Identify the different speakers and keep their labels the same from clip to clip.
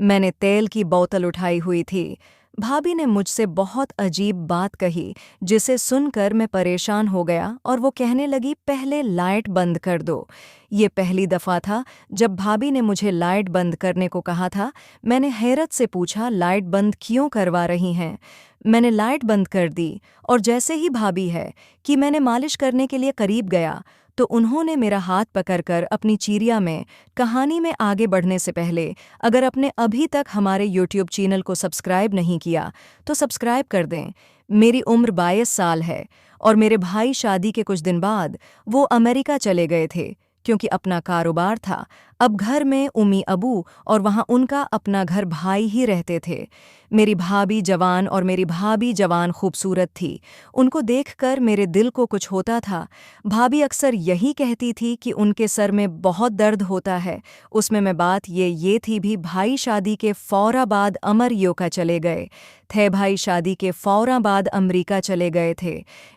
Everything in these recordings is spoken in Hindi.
Speaker 1: मैंने तेल की बोतल उठाई हुई थी। भाभी ने मुझसे बहुत अजीब बात कही, जिसे सुनकर मैं परेशान हो गया और वो कहने लगी, पहले लाइट बंद कर दो। ये पहली दफ़ा था जब भाभी ने मुझे लाइट बंद करने को कहा था। मैंने हैरत से पूछा, लाइट बंद क्यों करवा रही हैं? मैंने लाइट बंद कर दी और जैसे ही भाभी है कि मैंने मालिश करने के लिए करीब गया, तो उन्होंने मेरा हाथ पकड़कर अपनी चीरिया में, कहानी में आगे बढ़ने से पहले, अगर आपने अभी तक हमारे यूट्यूब चैनल को सब्सक्राइब नहीं किया तो सब्सक्राइब कर दें। मेरी उम्र 22 साल है और मेरे भाई शादी के कुछ दिन बाद वो अमेरिका चले गए थे, क्योंकि अपना कारोबार था। अब घर में उम्मी अबू और वहाँ उनका अपना घर भाई ही रहते थे। मेरी भाभी जवान और मेरी भाभी जवान खूबसूरत थी। उनको देखकर मेरे दिल को कुछ होता था। भाभी अक्सर यही कहती थी कि उनके सर में बहुत दर्द होता है। उसमें मैं बात ये थी भी, भाई शादी के फौरा बाद अमरीका चले गए थे। भाई शादी के फौरा बाद अमरीका चले गए थे।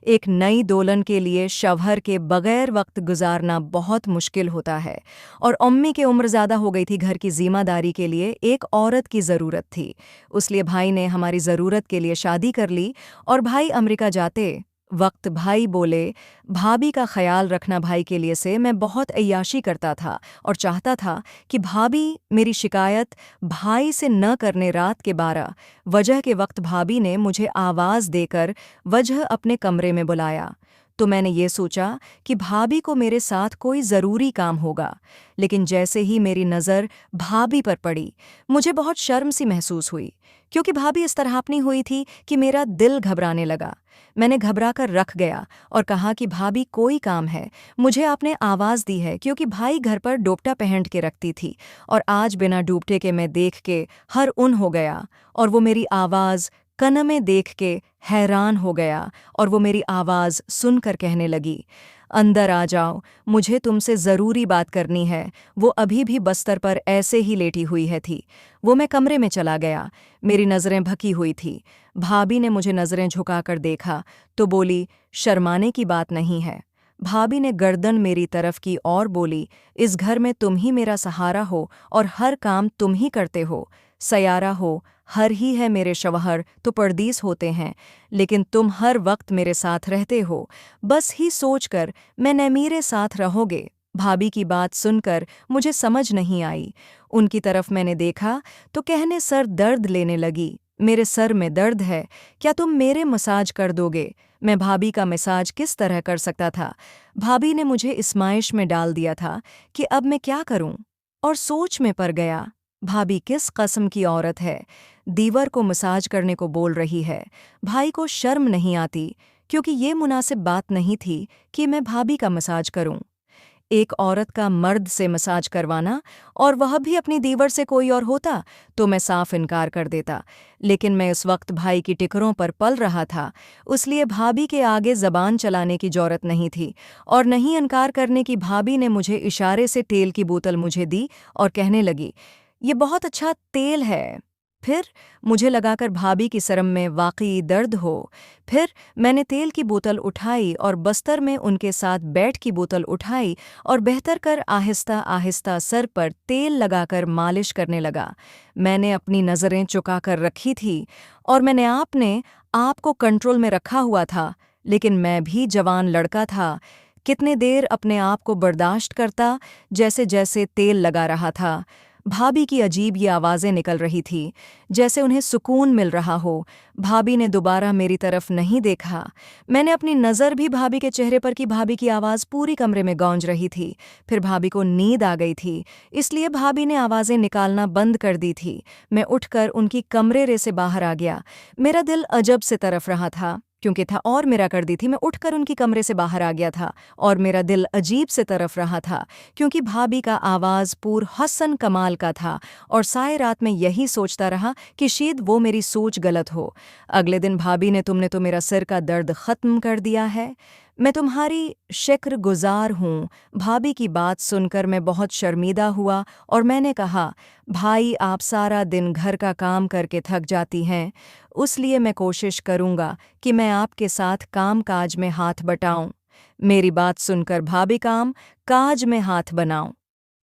Speaker 1: एक नई दोल्हन के लिए शवहर के बगैर वक्त गुजारना बहुत मुश्किल होता है, और अम्मी की उम्र ज़्यादा हो गई थी। घर की जिम्मेदारी के लिए एक औरत की ज़रूरत थी। इसलिए भाई ने हमारी ज़रूरत के लिए शादी कर ली। और भाई अमेरिका जाते वक्त भाई बोले, भाभी का ख्याल रखना भाई के लिए। से मैं बहुत अय्याशी करता था और चाहता था कि भाभी मेरी शिकायत भाई से न करने। रात के 12 वजह के वक्त भाभी ने मुझे आवाज़ देकर वजह अपने कमरे में बुलाया। तो मैंने ये सोचा कि भाभी को मेरे साथ कोई ज़रूरी काम होगा, लेकिन जैसे ही मेरी नज़र भाभी पर पड़ी, मुझे बहुत शर्म सी महसूस हुई, क्योंकि भाभी इस तरह अपनी हुई थी कि मेरा दिल घबराने लगा। मैंने घबरा कर रख गया और कहा कि भाभी कोई काम है, मुझे आपने आवाज़ दी है, क्योंकि भाई घर पर डोपटा पहन के रखती थी और आज बिना डूबटे के मैं देख के हर उन हो गया। और वो मेरी आवाज़ कन में देख के हैरान हो गया और वो मेरी आवाज़ सुनकर कहने लगी, अंदर आ जाओ, मुझे तुमसे ज़रूरी बात करनी है। वो अभी भी बस्तर पर ऐसे ही लेटी हुई है थी। वो मैं कमरे में चला गया। मेरी नज़रें भकी हुई थी। भाभी ने मुझे नज़रें झुकाकर देखा तो बोली, शर्माने की बात नहीं है। भाभी ने गर्दन मेरी तरफ की और बोली, इस घर में तुम ही मेरा सहारा हो और हर काम तुम ही करते हो। सयारा हो हर ही है, मेरे शवहर तो परदेस होते हैं, लेकिन तुम हर वक्त मेरे साथ रहते हो। बस ही सोचकर मैं मेरे साथ रहोगे। भाभी की बात सुनकर मुझे समझ नहीं आई। उनकी तरफ मैंने देखा तो कहने, सर दर्द लेने लगी। मेरे सर में दर्द है, क्या तुम मेरे मसाज कर दोगे? मैं भाभी का मसाज किस तरह कर सकता था? भाभी ने मुझे इस्माइश में डाल दिया था कि अब मैं क्या करूं, और सोच में पड़ गया। भाभी किस कस्म की औरत है, दीवर को मसाज करने को बोल रही है। भाई को शर्म नहीं आती, क्योंकि ये मुनासिब बात नहीं थी कि मैं भाभी का मसाज करूं। एक औरत का मर्द से मसाज करवाना, और वह भी अपनी दीवर से कोई और होता तो मैं साफ इनकार कर देता। लेकिन मैं उस वक्त भाई की टिकरों पर पल रहा था, इसलिए भाभी के आगे ज़बान चलाने की जरूरत नहीं थी और नहीं इनकार करने की। भाभी ने मुझे इशारे से तेल की बोतल मुझे दी और कहने लगी, ये बहुत अच्छा तेल है। फिर मुझे लगाकर भाभी की सरम में वाकई दर्द हो। फिर मैंने तेल की बोतल उठाई और बस्तर में उनके साथ बैठ की बोतल उठाई और बेहतर कर आहिस्ता आहिस्ता सर पर तेल लगाकर मालिश करने लगा। मैंने अपनी नज़रें चुकाकर रखी थी और मैंने आपने आप को कंट्रोल में रखा हुआ था, लेकिन मैं भी जवान लड़का था। कितने देर अपने आप को बर्दाश्त करता, जैसे जैसे तेल लगा रहा था। भाभी की अजीब ये आवाज़ें निकल रही थी, जैसे उन्हें सुकून मिल रहा हो। भाभी ने दोबारा मेरी तरफ नहीं देखा। मैंने अपनी नज़र भी भाभी के चेहरे पर की। भाभी की आवाज़ पूरी कमरे में गूंज रही थी। फिर भाभी को नींद आ गई थी, इसलिए भाभी ने आवाज़ें निकालना बंद कर दी थी। मैं उठकर उनकी कमरे से बाहर आ गया। मेरा दिल अजब से तरफ रहा था, क्योंकि था और मेरा कर दी थी। मैं उठकर उनकी कमरे से बाहर आ गया था और मेरा दिल अजीब से तरफ रहा था, क्योंकि भाभी का आवाज़ पूर हसन कमाल का था। और सारी रात में यही सोचता रहा कि शायद वो मेरी सोच गलत हो। अगले दिन भाभी ने, तुमने तो मेरा सिर का दर्द ख़त्म कर दिया है, मैं तुम्हारी शुक्रगुजार हूँ। भाभी की बात सुनकर मैं बहुत शर्मिंदा हुआ और मैंने कहा, भाई आप सारा दिन घर का काम करके थक जाती हैं, इसलिए मैं कोशिश करूँगा कि मैं आपके साथ काम काज में हाथ बटाऊँ। मेरी बात सुनकर भाभी काम काज में हाथ बनाऊँ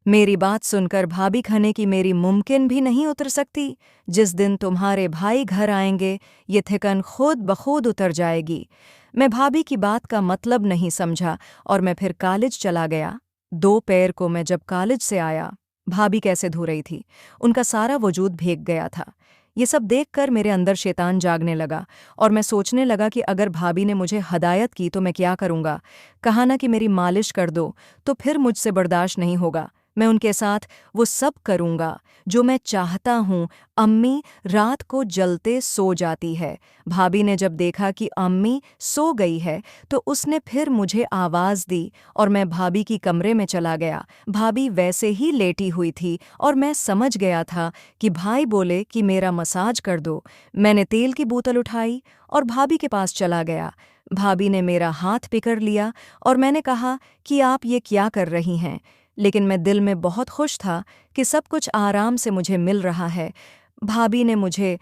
Speaker 1: मेरी बात सुनकर भाभी खने की मेरी मुमकिन भी नहीं उतर सकती। जिस दिन तुम्हारे भाई घर आएंगे ये थिकन खुद बखुद उतर जाएगी। मैं भाभी की बात का मतलब नहीं समझा और मैं फिर कॉलेज चला गया। दोपहर को मैं जब कॉलेज से आया, भाभी कैसे धो रही थी, उनका सारा वजूद भीग गया था। ये सब देखकर मेरे अंदर शैतान जागने लगा और मैं सोचने लगा कि अगर भाभी ने मुझे हदायत की तो मैं क्या करूँगा। कहा ना कि मेरी मालिश कर दो, तो फिर मुझसे बर्दाश्त नहीं होगा। मैं उनके साथ वो सब करूँगा जो मैं चाहता हूँ। अम्मी रात को जलते सो जाती है। भाभी ने जब देखा कि अम्मी सो गई है तो उसने फिर मुझे आवाज़ दी और मैं भाभी की कमरे में चला गया। भाभी वैसे ही लेटी हुई थी और मैं समझ गया था कि भाई बोले कि मेरा मसाज कर दो। मैंने तेल की बोतल उठाई और भाभी के पास चला गया। भाभी ने मेरा हाथ पकड़ लिया और मैंने कहा कि आप ये क्या कर रही हैं। लेकिन मैं दिल में बहुत खुश था कि सब कुछ आराम से मुझे मिल रहा है। भाभी ने मुझे